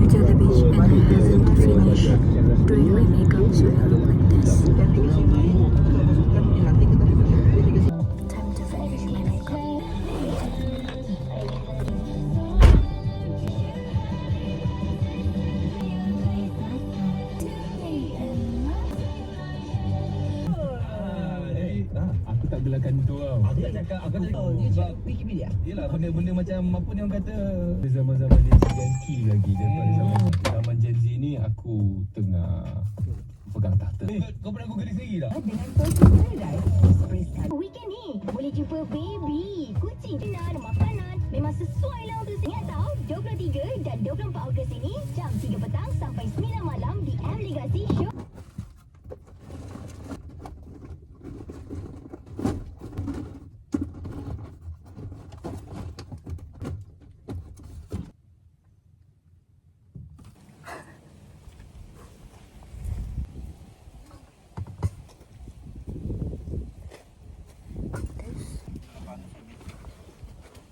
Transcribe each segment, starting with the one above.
going to the beach and I haven't finished doing my makeup, so I look like this. Time to finish my makeup. Aku tak belakang tu tau. Aku tak cakap, aku cakap dia cakap fikir bilik. Yelah, benda-benda macam apa ni orang kata. Zaman-zaman dia Gen Z lagi daripada zaman Gen Z ni aku tengah pegang tahta. Kau pernah Google sendiri tak? Dengan Perfume Paradise. Weekend ni boleh jumpa baby, kucing, kenar, makanan. Memang sesuai lah untuk ingat tahu 23 dan 24 Ogos ini jam 3 petang sampai 9 malam di M Legacy Show.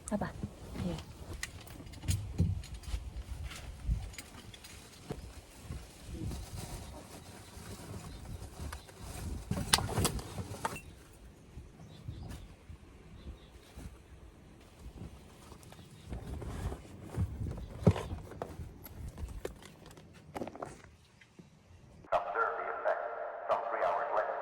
Apa? Okay. Observe the effect some 3 hours later.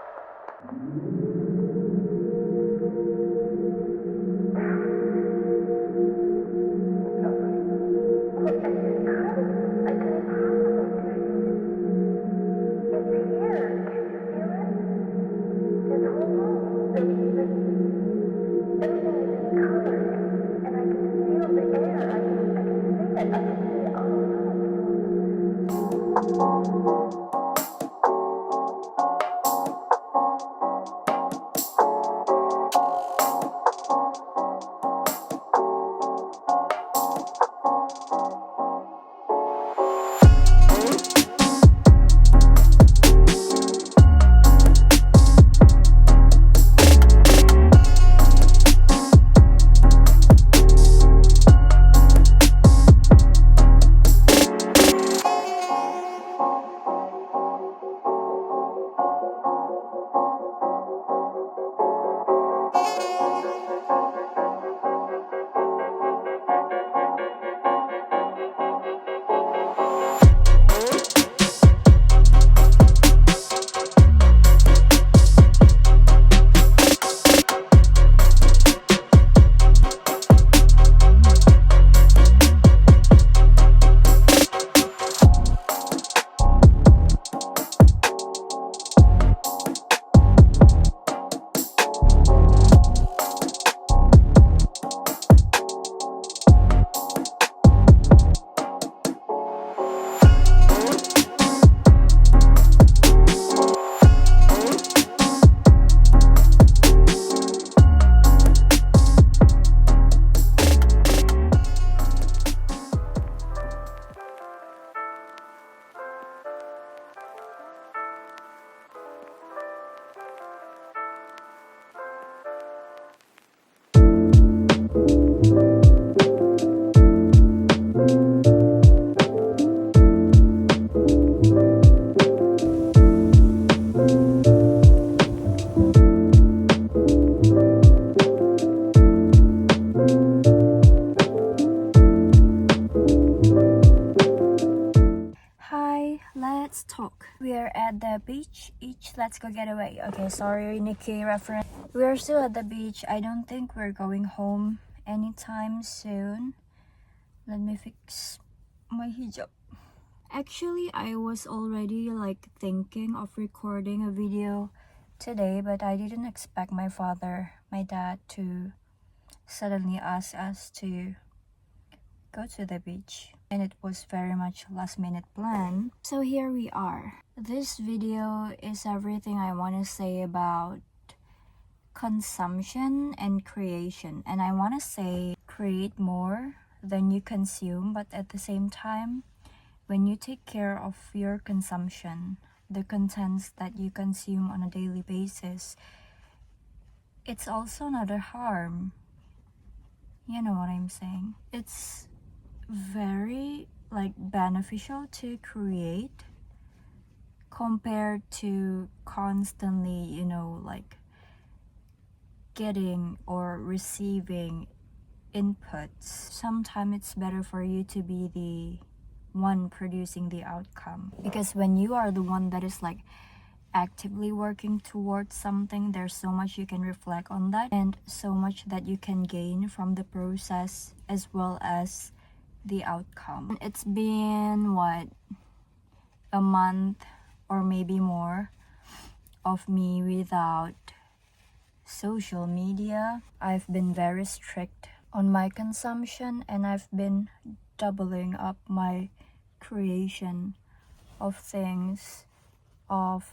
Let's talk. We are at the beach. Let's go get away. Okay, sorry, Nikki reference. We are still at the beach. I don't think we're going home anytime soon. Let me fix my hijab. Actually, I was already like thinking of recording a video today, but I didn't expect my dad to suddenly ask us to go to the beach, and it was very much last minute plan. So here we are. This video is everything I want to say about consumption and creation, and I want to say create more than you consume, but at the same time, when you take care of your consumption, the contents that you consume on a daily basis, it's also not a harm. You know what I'm saying? It's very like beneficial to create compared to constantly, like getting or receiving inputs. Sometimes it's better for you to be the one producing the outcome, because when you are the one that is like actively working towards something, there's so much you can reflect on that and so much that you can gain from the process as well as the outcome. It's been a month or maybe more of me without social media. I've been very strict on my consumption, and I've been doubling up my creation of things, of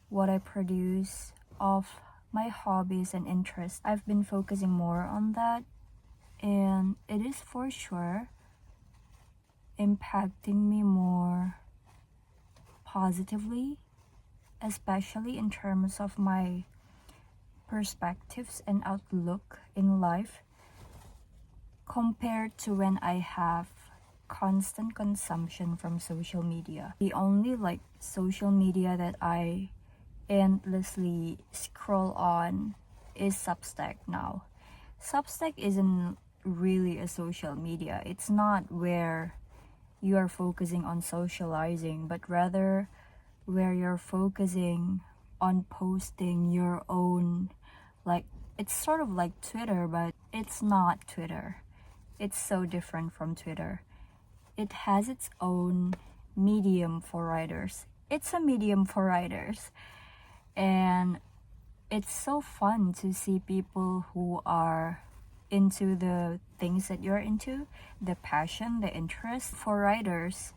what I produce, of my hobbies and interests. I've been focusing more on that, and it is for sure impacting me more positively, especially in terms of my perspectives and outlook in life, compared to when I have constant consumption from social media. The only like social media that I endlessly scroll on is Substack now. Substack isn't really a social media. It's not where you are focusing on socializing, but rather where you're focusing on posting your own, like, it's sort of like Twitter, but it's not Twitter. It's so different from Twitter. It has its own medium for writers. It's a medium for writers. And it's so fun to see people who are into the things that you're into, the passion, the interest. For writers,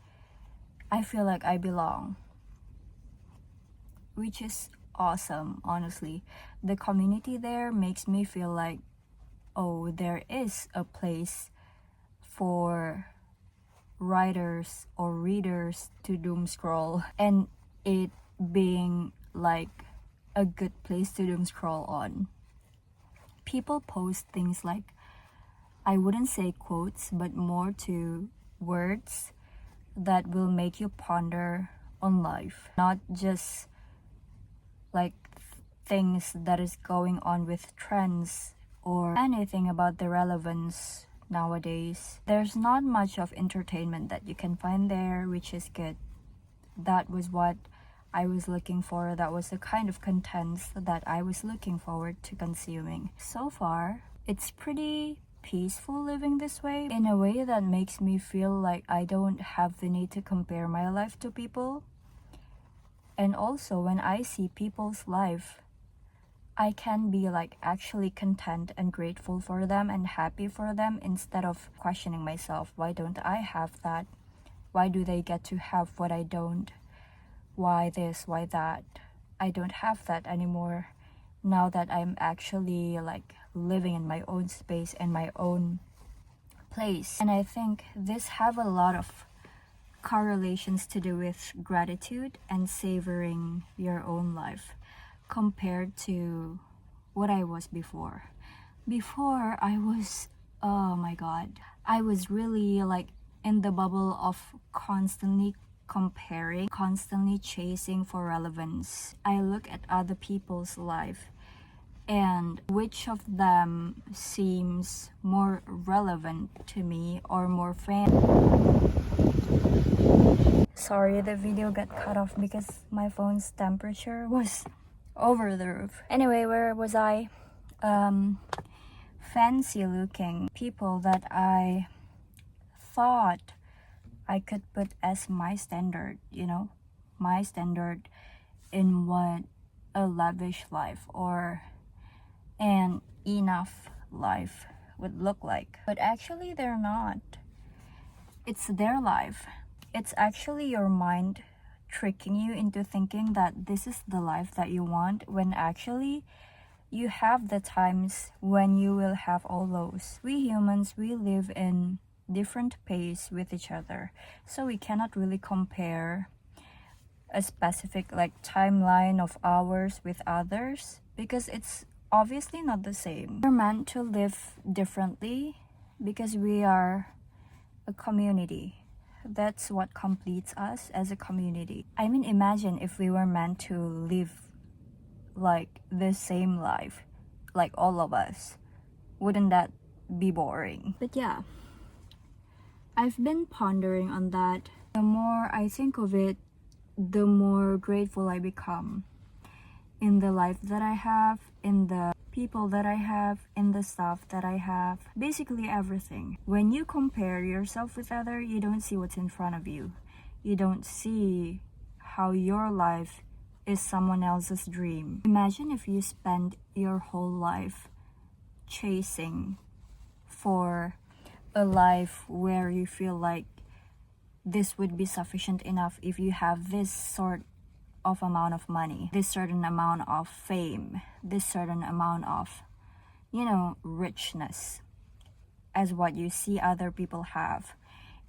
I feel like I belong, which is awesome, honestly. The community there makes me feel like, oh, there is a place for writers or readers to doom scroll, and it being like a good place to doom scroll on. People post things like, I wouldn't say quotes, but more to words that will make you ponder on life, not just like things that is going on with trends or anything about the relevance nowadays. There's not much of entertainment that you can find there, which is good. That was what I was looking for. That was the kind of contents that I was looking forward to consuming. So far, it's pretty peaceful living this way, in a way that makes me feel like I don't have the need to compare my life to people. And also, when I see people's life, I can be like actually content and grateful for them and happy for them, instead of questioning myself, why don't I have that? Why do they get to have what I don't? Why this, why that? I don't have that anymore, now that I'm actually like living in my own space and my own place. And I think this have a lot of correlations to do with gratitude and savoring your own life compared to what I was before. Before, I was, oh my god, I was really like in the bubble of constantly comparing, constantly chasing for relevance. I look at other people's life and which of them seems more relevant to me or more fan. Sorry, the video got cut off because my phone's temperature was over the roof. Anyway, where was I? Fancy looking people that I thought I could put as my standard, my standard in what a lavish life or an enough life would look like. But actually, they're not. It's their life. It's actually your mind tricking you into thinking that this is the life that you want, when actually you have the times when you will have all those. We humans, we live in different pace with each other, so we cannot really compare a specific like timeline of ours with others, because it's obviously not the same. We're meant to live differently because we are a community. That's what completes us as a community. I mean, imagine if we were meant to live like the same life, like all of us. Wouldn't that be boring? But yeah, I've been pondering on that. The more I think of it, the more grateful I become in the life that I have, in the people that I have, in the stuff that I have, basically everything. When you compare yourself with other, you don't see what's in front of you. You don't see how your life is someone else's dream. Imagine if you spend your whole life chasing for a life where you feel like this would be sufficient enough if you have this sort of amount of money, this certain amount of fame, this certain amount of, richness as what you see other people have.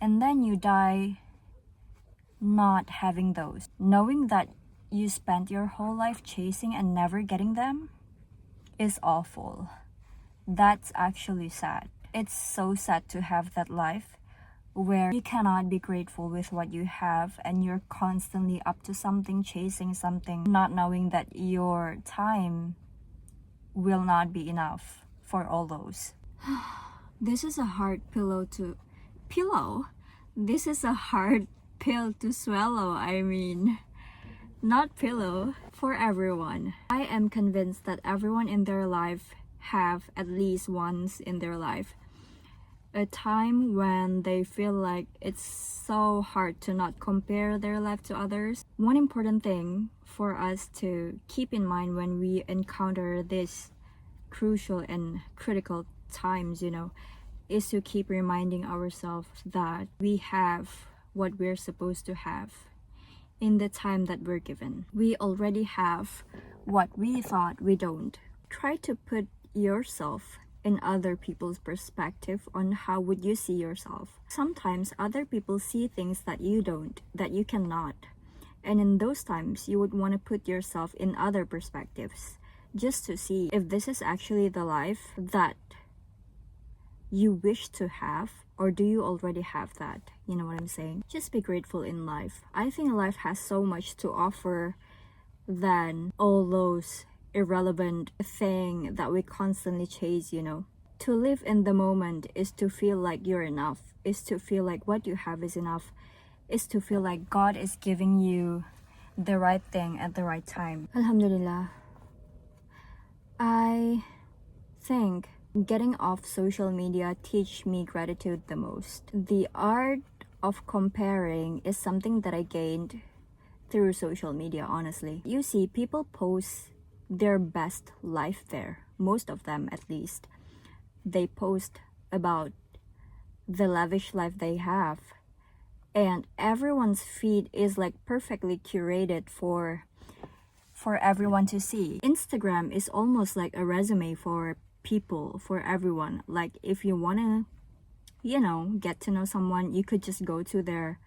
And then you die not having those. Knowing that you spent your whole life chasing and never getting them is awful. That's actually sad. It's so sad to have that life where you cannot be grateful with what you have and you're constantly up to something, chasing something, not knowing that your time will not be enough for all those. This is a hard This is a hard pill to swallow, not pillow, for everyone. I am convinced that everyone in their life have at least once in their life a time when they feel like it's so hard to not compare their life to others. One important thing for us to keep in mind when we encounter these crucial and critical times, is to keep reminding ourselves that we have what we're supposed to have in the time that we're given. We already have what we thought we don't. Try to put yourself in other people's perspective on how would you see yourself. Sometimes other people see things that you don't, that you cannot. And in those times, you would want to put yourself in other perspectives just to see if this is actually the life that you wish to have, or do you already have that? You know what I'm saying? Just be grateful in life. I think life has so much to offer than all those irrelevant thing that we constantly chase. To live in the moment is to feel like you're enough, is to feel like what you have is enough, is to feel like God is giving you the right thing at the right time. Alhamdulillah. I think getting off social media teach me gratitude the most. The art of comparing is something that I gained through social media, honestly. You see, people post their best life there, most of them at least. They post about the lavish life they have, and everyone's feed is like perfectly curated for everyone to see. Instagram is almost like a resume for people, for everyone. Like if you want to get to know someone, you could just go to their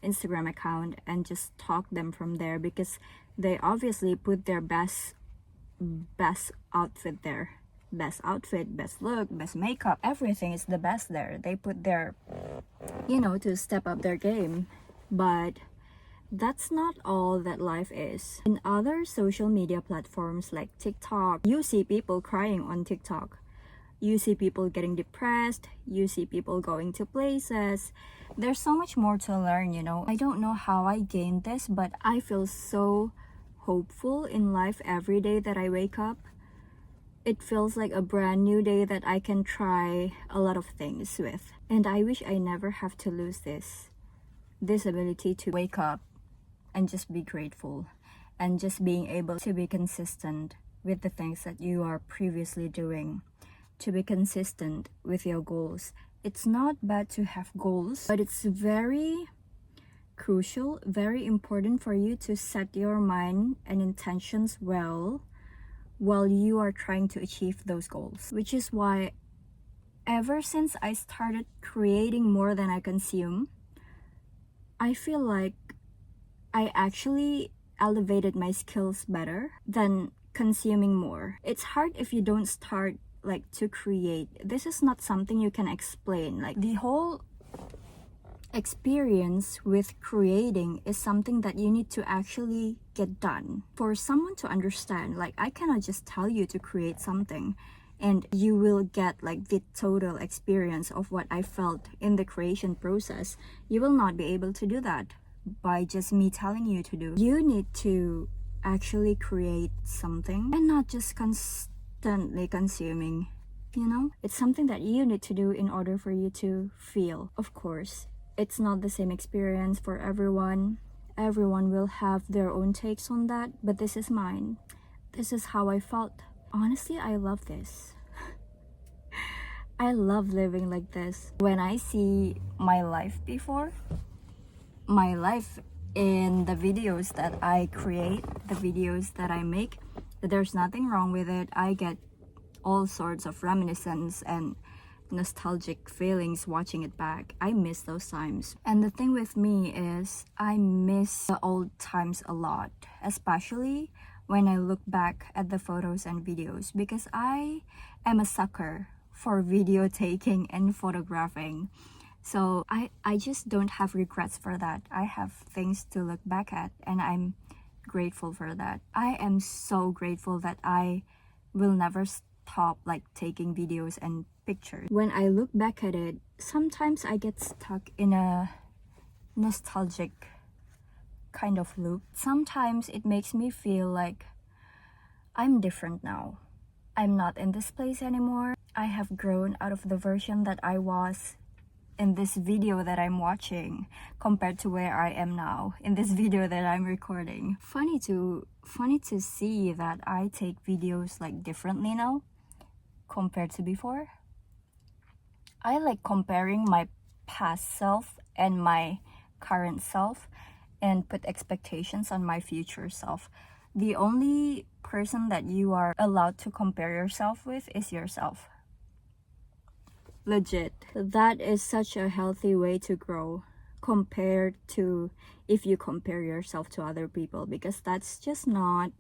Instagram account and just talk them from there, because they obviously put their best outfit there. Best outfit, best look, best makeup, everything is the best there. They put their to step up their game. But that's not all that life is. In other social media platforms like TikTok, you see people crying on TikTok. You see people getting depressed. You see people going to places. There's so much more to learn, I don't know how I gained this, but I feel so hopeful in life every day that I wake up. It feels like a brand new day that I can try a lot of things with. And I wish I never have to lose this ability to wake up and just be grateful, and just being able to be consistent with the things that you are previously doing, to be consistent with your goals. It's not bad to have goals, but it's very crucial, very important for you to set your mind and intentions well while you are trying to achieve those goals. Which is why ever since I started creating more than I consume, I feel like I actually elevated my skills better than consuming more. It's hard if you don't start to create. This is not something you can explain. Like the whole experience with creating is something that you need to actually get done. For someone to understand, like I cannot just tell you to create something and you will get like the total experience of what I felt in the creation process. You will not be able to do that by just me telling you to do. You need to actually create something and not just constantly consuming, you know? It's something that you need to do in order for you to feel. Of course, it's not the same experience for everyone. Everyone will have their own takes on that, but this is mine. This is how I felt. Honestly, I love this. I love living like this. When I see my life before, my life in the videos that I create, the videos that I make, there's nothing wrong with it. I get all sorts of reminiscence and nostalgic feelings watching it back. I miss those times. And the thing with me is I miss the old times a lot, especially when I look back at the photos and videos, because I am a sucker for video taking and photographing. So I just don't have regrets for that. I have things to look back at and I'm grateful for that. I am so grateful that I will never stop like taking videos and pictures. When I look back at it, sometimes I get stuck in a nostalgic kind of loop. Sometimes it makes me feel like I'm different now. I'm not in this place anymore. I have grown out of the version that I was in this video that I'm watching compared to where I am now in this video that I'm recording. Funny to see that I take videos like differently now compared to before. I like comparing my past self and my current self and put expectations on my future self. The only person that you are allowed to compare yourself with is yourself. Legit. That is such a healthy way to grow compared to if you compare yourself to other people, because that's just not,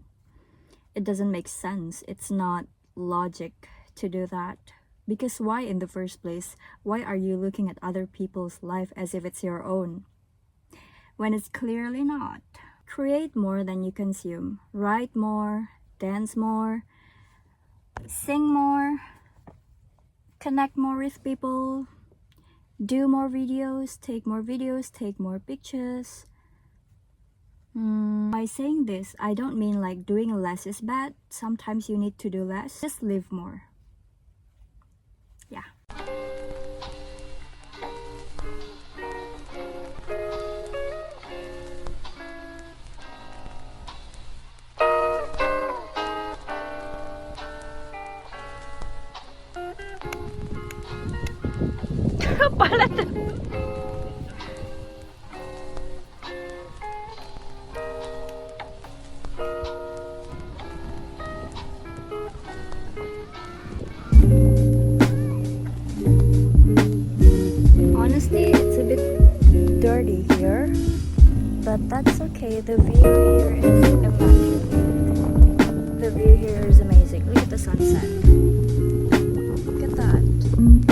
it doesn't make sense. It's not logic to do that. Because why in the first place? Why are you looking at other people's life as if it's your own when it's clearly not? Create more than you consume. Write more, dance more, sing more, connect more with people, do more videos, take more pictures. By saying this, I don't mean like doing less is bad. Sometimes you need to do less. Just live more. Yeah. Honestly, it's a bit dirty here, but that's okay. The view here is immaculate. The view here is amazing. Look at the sunset. Look at that.